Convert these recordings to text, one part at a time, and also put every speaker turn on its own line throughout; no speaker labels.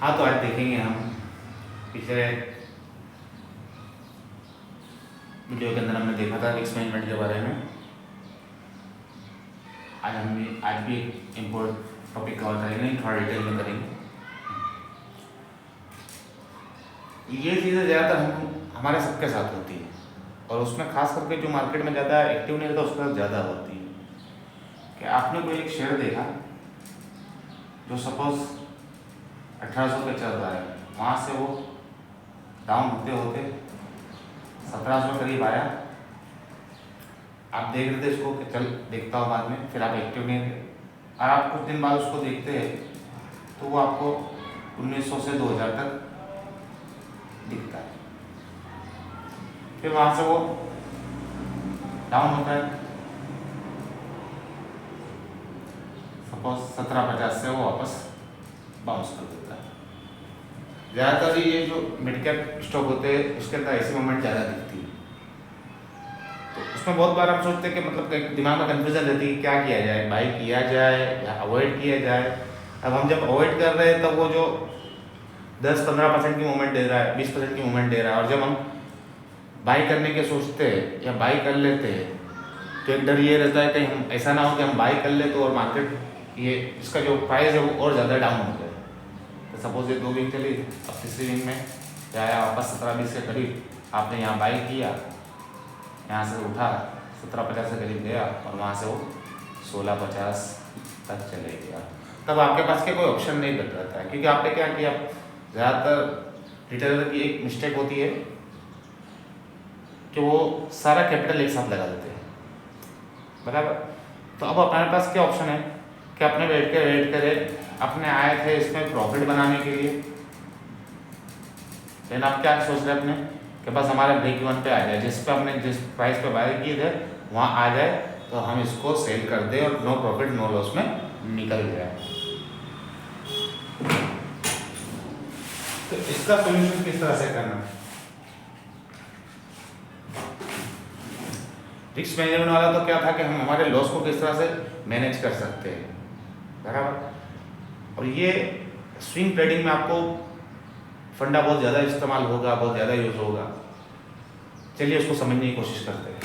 हाँ, तो आज देखेंगे हम पिछले वीडियो के अंदर हमने देखा था रिस्क मैनेजमेंट के बारे में। आज भी एक इम्पोर्टेंट टॉपिक कवर करेंगे, थोड़ा डिटेल में करेंगे। ये चीज़ें ज़्यादातर हमारे सबके साथ होती है, और उसमें खास करके जो मार्केट में ज़्यादा एक्टिव नहीं रहता उसके साथ ज़्यादा होती है। कि आपने कोई एक शेयर देखा जो सपोज 1800 पे चल रहा है, वहाँ से वो डाउन होते होते 1700 करीब आया। आप देख रहे थे इसको कि चल देखता हूँ बाद में, फिर आप एक्टिव नहीं थे, और आप कुछ दिन बाद उसको देखते हैं तो वो आपको 1900 से 2000 तक दिखता है। फिर वहाँ से वो डाउन होता है, सपोज 1750 से वो वापस बाउंस कर देता है। ज़्यादातर ये जो मिड कैप स्टॉक होते हैं उसके अंदर ऐसी मोमेंट ज़्यादा दिखती है। तो उसमें बहुत बार हम सोचते हैं कि मतलब दिमाग में कन्फ्यूजन रहती है कि क्या किया जाए, बाई किया जाए या अवॉइड किया जाए। अब हम जब अवॉइड कर रहे हैं तब वो जो 10-15% की मूवमेंट दे रहा है, 20% की मूवमेंट दे रहा है, और जब हम बाई करने के सोचते हैं या बाई कर लेते हैं तो एक डर ये रहता है कि हम ऐसा ना हो कि हम बाई कर ले तो और मार्केट ये इसका जो प्राइस है वो और ज़्यादा डाउन हो जाए। तो सपोज ये 2 वीक चली, अब तीसरी वीक में क्या आया वापस 1720 के करीब, आपने यहाँ बाई किया, यहाँ से उठा 1750 के करीब गया और वहाँ से वो 1650 तक चले गया। तब आपके पास के कोई ऑप्शन नहीं बच रहता है, क्योंकि आपने क्या किया, ज़्यादातर रिटेलर की एक मिस्टेक होती है कि वो सारा कैपिटल एक साथ लगा देते हैं, बराबर। तो अब हमारे पास क्या ऑप्शन है कि अपने वेट करें, अपने आए थे इसमें प्रॉफिट बनाने के लिए, लेकिन आप क्या सोच रहे हैं अपने कि बस हमारे ब्रेक इवन पे आ जाए, जिस प्राइस पे बाय किए थे वहाँ आ जाए तो हम इसको सेल कर दें और नो प्रॉफिट नो लॉस में निकल जाए। तो इसका सोल्यूशन किस तरह से करना है? रिस्क मैनेजमेंट वाला तो क्या था कि हम हमारे लॉस को किस तरह से मैनेज कर सकते हैं, बराबर। और ये स्विंग ट्रेडिंग में आपको फंडा बहुत ज़्यादा इस्तेमाल होगा, बहुत ज़्यादा यूज होगा। चलिए उसको समझने की कोशिश करते हैं।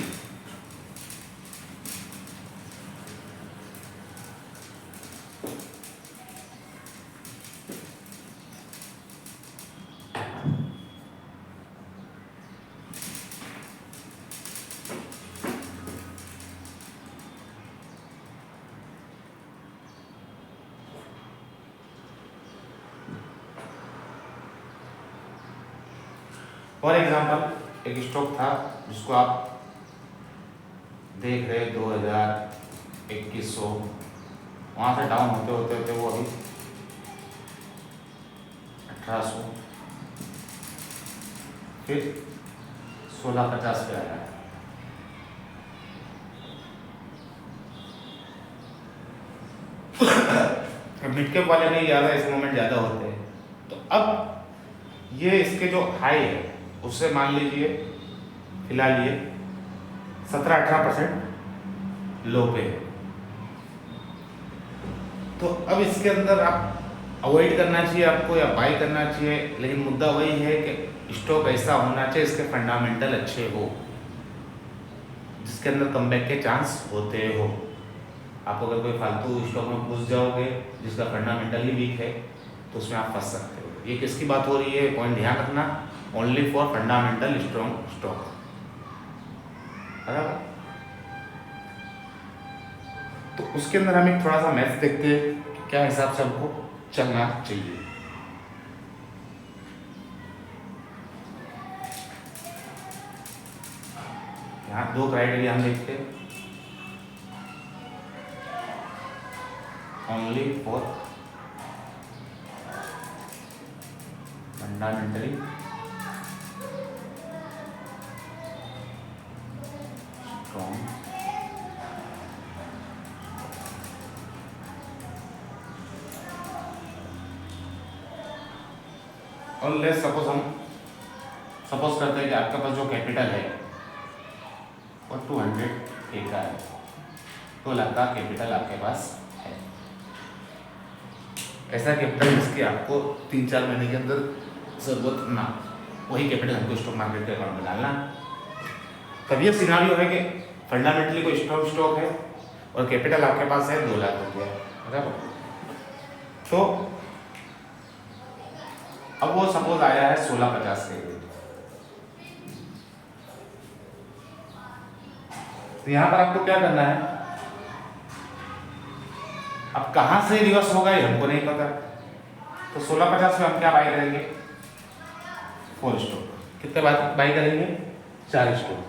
फॉर एग्जाम्पल एक स्टॉक था जिसको आप देख रहे 2000-2100, वहाँ से डाउन होते होते होते वो अभी 1800, फिर 1650 पे आया। मिड कैप वाले नहीं ज़्यादा ऐसे मोमेंट ज़्यादा होते हैं। तो अब ये इसके जो हाई है उससे मान लीजिए फिलहाल ये 17-18% लो पे है। तो अब इसके अंदर आप अवॉइड करना चाहिए आपको या बाई करना चाहिए, लेकिन मुद्दा वही है कि स्टॉक ऐसा होना चाहिए इसके फंडामेंटल अच्छे हो, जिसके अंदर कमबैक के चांस होते हो। आप अगर कोई फालतू स्टॉक में घुस जाओगे जिसका फंडामेंटल ही वीक है तो उसमें आप फंस सकते हो। ये किसकी बात हो रही है, पॉइंट ध्यान रखना, only for fundamental strong stock, बराबर। तो उसके अंदर हम एक थोड़ा सा मैथ देखते हैं कि क्या हिसाब से हमको चलना चाहिए। यहाँ 2 क्राइटेरिया हम देखते हैं, ओनली फॉर फंडामेंटली स्ट्रॉन्ग और लेस सपोज करते हैं कि आपके पास जो कैपिटल है वो 200K का है, 2 लाख का कैपिटल आपके पास है। ऐसा कैपिटल जिसकी आपको 3-4 महीने के अंदर ज़रूरत ना, वही कैपिटल हमको स्टॉक मार्केट के अकाउंट में डालना। तब ये सिनारियो है कि फंडामेंटली कोई स्टॉक है और कैपिटल आपके पास है 2 लाख रुपया, बराबर। तो अब वो सपोज आया है 1650 के रेट, तो यहाँ पर आपको क्या करना है, अब कहाँ से रिवर्स होगा ये हमको नहीं पता। तो 1650 में हम क्या बाई करेंगे, 4 स्टॉक। कितने बाई करेंगे, 4 स्टॉक,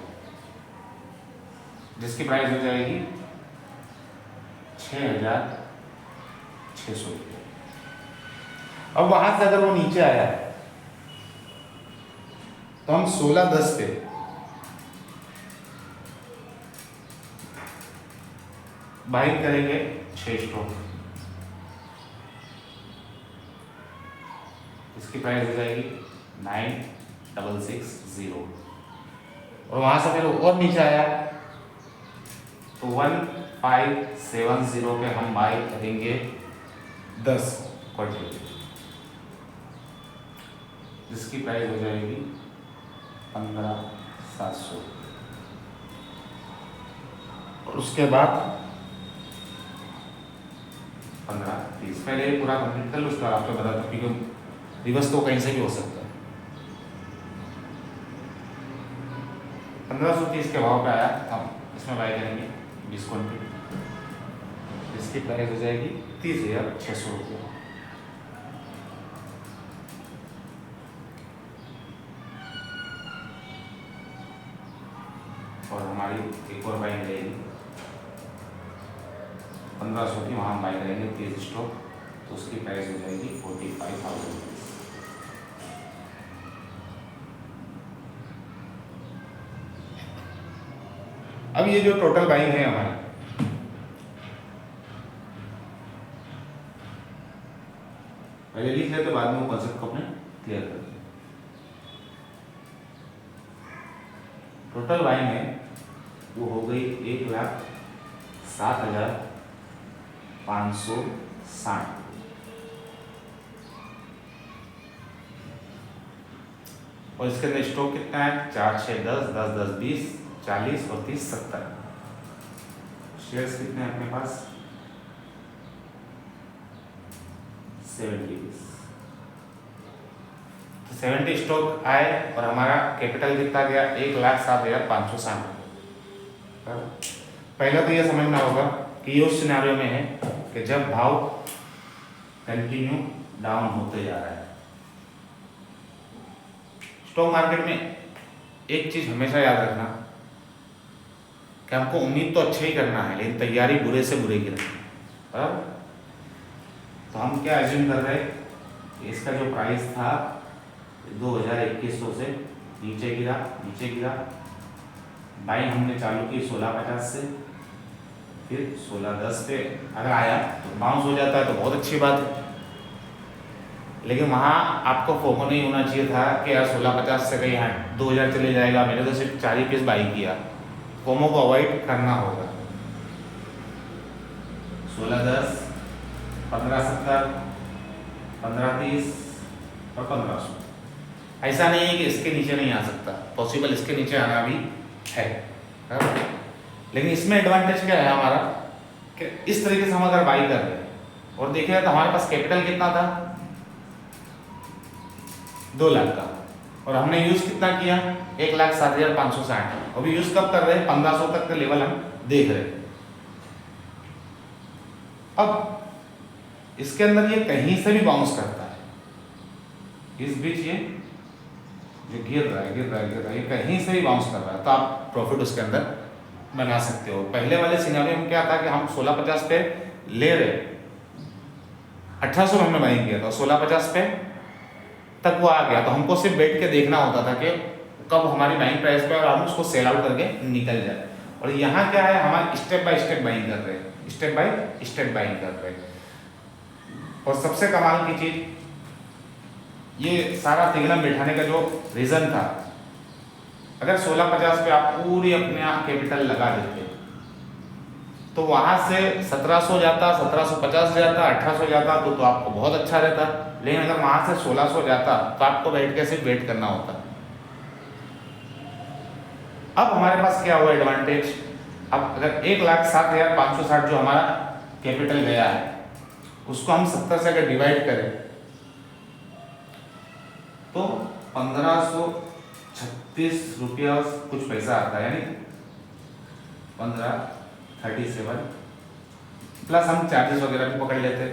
जिसकी प्राइस हो जाएगी 6,600 रुपये। अब वहां से अगर वो नीचे आया है तो हम 1610 पे बाइंग करेंगे 6 स्टॉक, इसकी प्राइस हो जाएगी 9660। और वहां से फिर और नीचे आया तो 1570 पे हम बाई करेंगे 10 क्वांटिटी, जिसकी प्राइस हो जाएगी 15700। और उसके बाद 1530 पहले पूरा कंप्लीट कर लो, उसका आपको बताता हूँ, क्योंकि रिवर्स तो कहीं से भी हो सकता है। 1530 के भाव पे आया, हम इसमें बाई करेंगे 20 क्वांटिटी, इसकी प्राइस हो जाएगी 30,600 रुपये। और हमारी एक और बाइंग रहेगी 1500 की, वहाँ हम बाई करेंगे 30 स्टॉक, तो उसकी प्राइस हो जाएगी 45,000 रुपीज़। अब ये जो टोटल बाइंग है हमारी, पहले लिख लेते, बाद में वो कॉन्सेप्ट को अपने क्लियर कर दें। टोटल बाइंग है वो हो गई 1,07,560। और इसके अंदर स्टॉक कितना है, 4, 6, 10, 10, 10, 20, 40 और 30, 70। शेयर्स कितने हैं अपने पास, 70। तो 70 स्टॉक आए और हमारा कैपिटल कितना गया, 1,07,560। पहला तो यह समझना होगा कि ये उस सिनेरियो में है कि जब भाव कंटिन्यू डाउन होते जा रहा है। स्टॉक मार्केट में एक चीज हमेशा याद रखना कि हमको उम्मीद तो अच्छा ही करना है, लेकिन तैयारी बुरे से बुरे की रखनी है, बराबर। तो हम क्या एज्यूम कर रहे हैं, इसका जो प्राइस था 2,2100 से नीचे गिरा, बाइंग हमने चालू की 1650 से, फिर 1610 पे अगर आया तो बाउंस हो जाता है तो बहुत अच्छी बात है, लेकिन वहाँ आपको फोमो नहीं होना चाहिए था कि यार 1650 से कहीं 2,000 चले जाएगा, मैंने तो सिर्फ 4 ही पीस बाई किया। फोमो को अवॉइड करना होगा। 1610, 1570, 1530 और 1500। ऐसा नहीं है कि इसके नीचे नहीं आ सकता, पॉसिबल इसके नीचे आना भी है, लेकिन इसमें एडवांटेज क्या है हमारा कि इस तरीके से हम अगर बाई कर रहे हैं और देखिए तो हमारे पास कैपिटल कितना था, 2 लाख का, और हमने यूज कितना किया, 1,07,560। अभी यूज कब कर रहे हैं, 1500 तक का लेवल हम देख रहे हैं। अब इसके अंदर ये कहीं से भी बाउंस करता है, इस बीच ये जो गिर रहा है ये कहीं से भी बाउंस कर रहा है, तो आप प्रॉफिट उसके अंदर बना सकते हो। पहले वाले सिनेरियो में क्या था कि हम 1650 पे ले रहे, 1800 में हमने बाइंग किया था, 1650 पे तक वो आ गया, तो हमको सिर्फ बैठ के देखना होता था कि कब हमारी बाइंग प्राइस पे और हम उसको सेल आउट करके निकल जाए। और यहाँ क्या है, हमारे स्टेप बाय स्टेप बाइंग कर रहे हैं, स्टेप बाय स्टेप बाइंग कर रहे हैं। और सबसे कमाल की चीज, ये सारा तिगड़म बिठाने का जो रीजन था, अगर 1650 पे आप पूरी अपने आप कैपिटल लगा देते तो वहाँ से 1700 जाता, 1750 जाता, 1800 जाता तो आपको बहुत अच्छा रहता। लेकिन अगर वहाँ से 1600 जाता तो आपको बैठ के सिर्फ वेट करना होता। अब हमारे पास क्या हुआ एडवांटेज, अब अगर 1,07,560 जो हमारा कैपिटल गया है उसको हम 70 से अगर डिवाइड करें तो 1536 रुपया कुछ पैसा आता है, यानी 1537 प्लस हम चार्जेस वगैरह भी पकड़ लेते।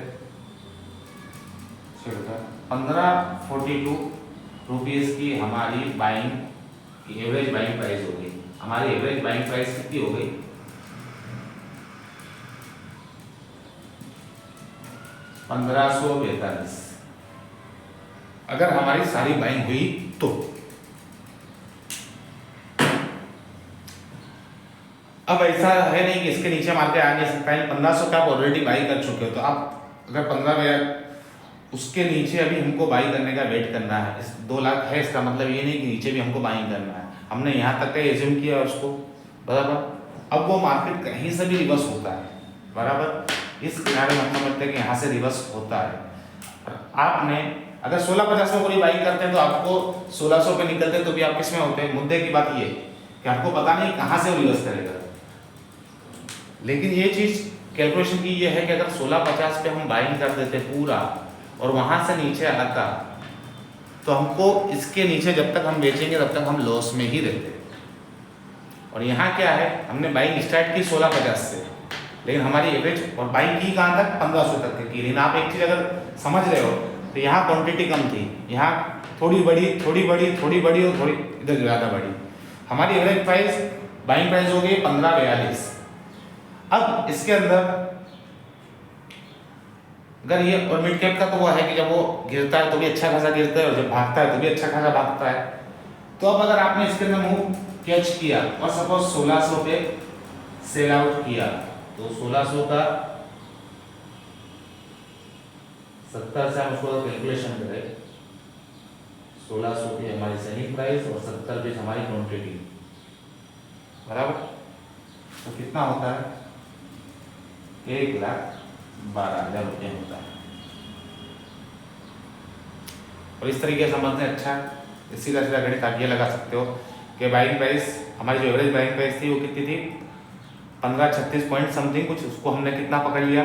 1542 रुपीज़ की हमारी बाइंग एवरेज बाइंग प्राइस होगी। हमारी एवरेज बाइंग प्राइस कितनी हो गई, 1542 अगर हमारी सारी बाइंग हुई तो। अब ऐसा है नहीं कि इसके नीचे मार के आ नहीं सकता है। 1500 का आप ऑलरेडी बाई कर चुके हो, तो आप अगर 15 उसके नीचे अभी हमको बाई करने का वेट करना है। इस 2 लाख है, इसका मतलब ये नहीं कि नीचे भी हमको बाई करना है। हमने यहाँ तक का एज्यूम किया उसको, बराबर। अब वो मार्केट कहीं से भी रिवर्स होता है, बराबर। इस किनारे में हम समझते हैं कि यहाँ से रिवर्स होता है। आपने अगर 1650 में पूरी बाई करते हैं तो आपको 1600 पे निकलते हैं तो भी आप किस में होते हैं। मुद्दे की बात ये कि आपको पता नहीं कहाँ से वो रिवर्स करेगा। लेकिन ये चीज़ कैलकुलेशन की ये है कि अगर 1650 पे हम बाइंग कर देते पूरा और वहाँ से नीचे आता तो हमको इसके नीचे जब तक हम बेचेंगे तब तक हम लॉस में ही रहते। और यहाँ क्या है, हमने बाइंग स्टार्ट की 1650 से, लेकिन हमारी एवरेज और बाइंग की कहाँ तक 1500 तक की। लेकिन आप एक चीज़ अगर समझ रहे हो तो यहाँ क्वांटिटी कम थी, यहाँ थोड़ी बड़ी थोड़ी बड़ी थोड़ी बड़ी और थोड़ी इधर ज़्यादा बड़ी। हमारी एवरेज प्राइस बाइंग प्राइस हो गई 1542। अब इसके अंदर अगर ये और मिड कैप का तो वो है कि जब वो गिरता है तो भी अच्छा खासा गिरता है और जब भागता है तो भी अच्छा खासा भागता है। तो अब अगर आपने इसके अंदर मूव कैच किया और सपोज 1600 पे सेल आउट किया तो 1600 का 70 से हम उसको कैलकुलेशन करें, 1600 की हमारी सेलिंग प्राइस और 70 पे हमारी क्वांटिटी, बराबर। तो कितना होता है, 1,12,000 रुपये होता है। और इस तरीके से समझते हैं। अच्छा, सीधा सीधा गणित आप ये लगा सकते हो कि बाइंग प्राइस हमारी जो एवरेज बाइंग प्राइस थी वो कितनी थी, 1536 पॉइंट समथिंग कुछ। उसको हमने कितना पकड़ लिया,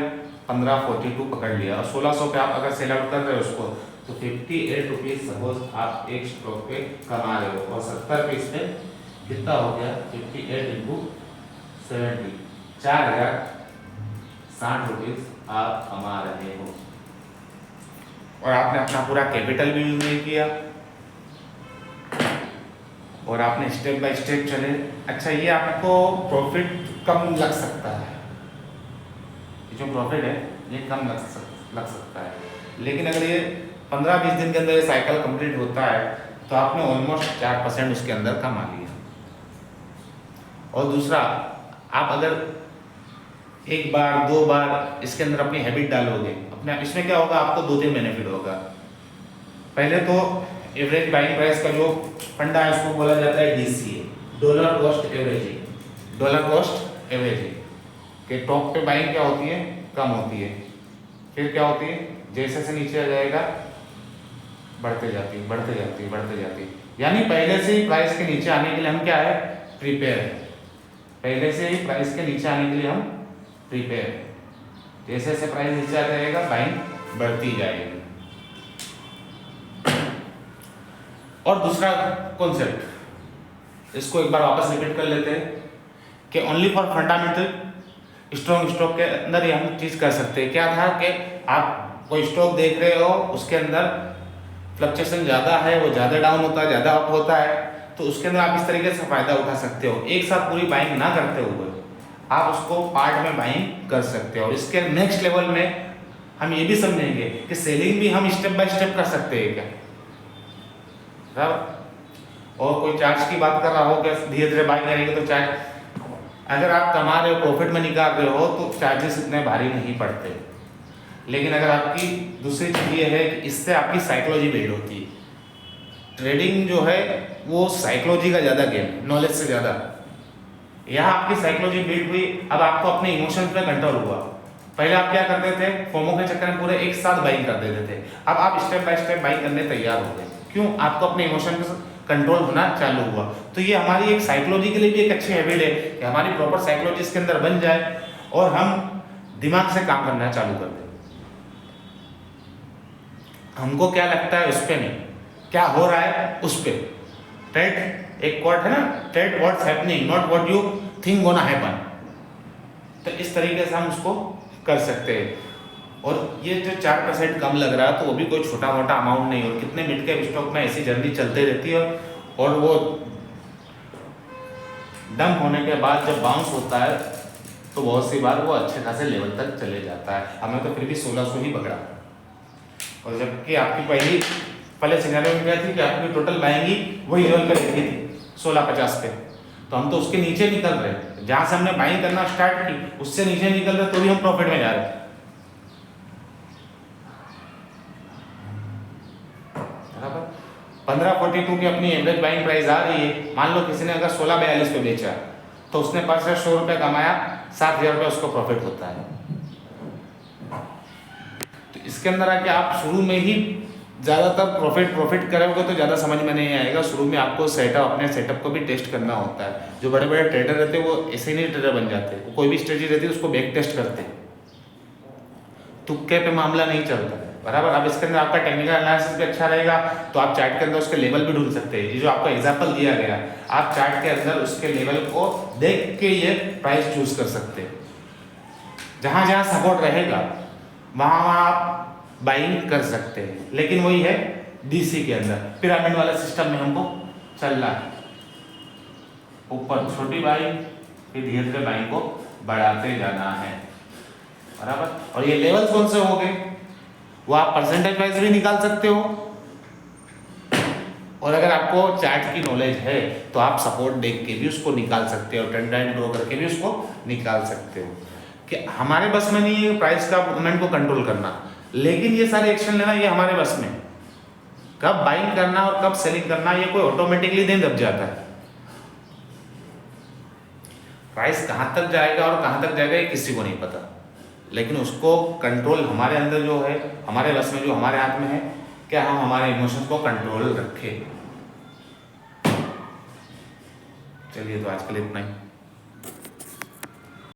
1542 पकड़ लिया। और 1600 पे आप अगर सेल आउट कर रहे हो उसको तो 58 रुपीज़ सपोज आप एक स्टॉक पे कमा रहे हो। और 70 पे इस पे कितना हो गया, 58 इंटू 70, 4060 रुपीज़ आप कमा रहे हो। और आपने अपना पूरा कैपिटल भी यूज नहीं किया और आपने स्टेप बाय स्टेप चले। अच्छा, ये आपको प्रॉफिट कम लग सकता है, जो प्रॉफिट है ये कम लग सकता है। लेकिन अगर ये 15-20 दिन के अंदर ये साइकिल कंप्लीट होता है तो आपने ऑलमोस्ट 4% उसके अंदर कमा लिया। और दूसरा, आप अगर एक बार 2 बार इसके अंदर अपनी हैबिट डालोगे अपने, इसमें क्या होगा, आपको 2-3 बेनिफिट होगा। पहले तो एवरेज बाइंग प्राइस का जो फंडा है उसको बोला जाता है DCA, dollar cost averaging. Dollar cost averaging के टॉप पे बाइंग क्या होती है, कम होती है, फिर क्या होती है, जैसे से नीचे आ जाएगा बढ़ते जाती है बढ़ते जाती है बढ़ते जाती है। यानी पहले से ही प्राइस के नीचे आने के लिए हम क्या है, प्रिपेयर है। पहले से ही प्राइस के नीचे आने के लिए हम प्रिपेयर है। जैसे जैसे प्राइस नीचे आ जाएगा बाइंग बढ़ती जाएगी। और दूसरा कॉन्सेप्ट, इसको एक बार वापस रिपीट कर लेते हैं कि only for fundamental strong stock के अंदर ये हम चीज़ कर सकते हैं। क्या था कि आप कोई स्टॉक देख रहे हो, उसके अंदर फ्लक्चुएशन ज़्यादा है, वो ज़्यादा डाउन होता है, ज़्यादा अप होता है, तो उसके अंदर आप इस तरीके से फ़ायदा उठा सकते हो। एक साथ पूरी बाइंग ना करते हुए आप उसको पार्ट में बाइंग कर सकते हो। और इसके नेक्स्ट लेवल में हम ये भी समझेंगे कि सेलिंग भी हम स्टेप बाय स्टेप कर सकते हैं क्या, बराबर। और कोई चार्ज की बात कर रहा हो कि धीरे धीरे बाई करेंगे तो चार्ज, अगर आप कमा रहे हो प्रॉफिट में निकाल रहे हो तो चार्जेस इतने भारी नहीं पड़ते। लेकिन अगर आपकी दूसरी चीज़ ये है कि इससे आपकी साइकोलॉजी बिल्ड होती है। ट्रेडिंग जो है वो साइकोलॉजी का ज़्यादा गेम, नॉलेज से ज़्यादा। यहाँ आपकी साइकोलॉजी बिल्ड हुई, अब आपको अपने इमोशंस पे कंट्रोल हुआ। पहले आप क्या करते थे, फोमो के चक्कर में पूरे एक साथ बाइंग कर देते थे, अब आप स्टेप बाय स्टेप बाइंग करने तैयार हो गए। क्यों? आपको अपने इमोशन पे कंट्रोल होना चालू हुआ। तो ये हमारी एक साइकोलॉजी के लिए भी एक अच्छी हैबिट है कि हमारी प्रॉपर साइकोलॉजी इसके अंदर बन जाए और हम दिमाग से काम करना चालू कर दें। हमको क्या लगता है उस पर नहीं, क्या हो रहा है उस पर। राइट, एक कोट है ना, trade what's happening not what you think gonna happen. तो इस तरीके से हम उसको कर सकते हैं। और ये जो 4% कम लग रहा है तो वो भी कोई छोटा मोटा अमाउंट नहीं, और कितने मिड कैप स्टॉक में ऐसी जर्नी चलती रहती है, और वो डंप होने के बाद जब बाउंस होता है तो बहुत सी बार वो अच्छे खासे लेवल तक चले जाता है। हमें तो फिर भी 1600 ही पकड़ा, और जबकि आपकी पहले सिनेरियो में क्या थी कि आपकी टोटल बाइंग ही वही लेवल पर रखी थी 1650 पे, तो हम तो उसके नीचे निकल रहे। जहाँ से हमने बाइंग करना स्टार्ट की उससे नीचे निकल रहे तो भी हम प्रॉफिट में जा रहे। बराबर 1542 की अपनी एवरेज बाइंग प्राइस आ रही है। मान लो किसी ने अगर 1642 पे बेचा तो उसने पर से 100 रुपये कमाया, 7000 रुपये उसको प्रॉफिट होता है। तो इसके अंदर आके आप शुरू में ही ज़्यादातर प्रॉफिट करोगे तो ज़्यादा समझ में नहीं आएगा। शुरू में आपको अपने सेटअप को भी टेस्ट करना होता है। जो बड़े बड़े ट्रेडर रहते हैं वो ऐसे ही नहीं ट्रेडर बन जाते, वो कोई भी स्ट्रेटजी रहती है उसको बैक टेस्ट करते हैं, तुक्के पे मामला नहीं चलता। बराबर, अब इसके अंदर आपका टेक्निकल एनालिसिस भी अच्छा रहेगा तो आप चार्ट के अंदर उसके लेवल भी ढूंढ सकते हैं। ये जो आपका एग्जांपल दिया गया, आप चार्ट के अंदर उसके लेवल को देख के ये प्राइस चूज कर सकते हैं। जहाँ जहाँ सपोर्ट रहेगा वहाँ वहाँ आप बाइंग कर सकते हैं। लेकिन वही है डीसी के अंदर पिरामिड वाला सिस्टम में हमको चलना है, ऊपर छोटी बाइंग फिर धीरे धीरे बाइंग को बढ़ाते जाना है। बराबर, और ये लेवल्स कौन से हो गए वो आप परसेंटेज वाइज भी निकाल सकते हो, और अगर आपको चार्ट की नॉलेज है तो आप सपोर्ट देख के भी उसको निकाल सकते हो, ट्रेंड लाइन ड्रॉ करके भी उसको निकाल सकते हो। कि हमारे बस में नहीं है प्राइस का मूवमेंट को कंट्रोल करना, लेकिन ये सारे एक्शन लेना ये हमारे बस में। कब बाइंग करना और कब सेलिंग करना ये कोई ऑटोमेटिकली दिन दब जाता है। प्राइस कहाँ तक जाएगा और कहाँ तक जाएगा ये किसी को नहीं पता, लेकिन उसको कंट्रोल हमारे अंदर जो है, हमारे बस में जो हमारे हाथ में है, क्या हम हमारे इमोशंस को कंट्रोल रखें। चलिए, तो आज के लिए इतना ही।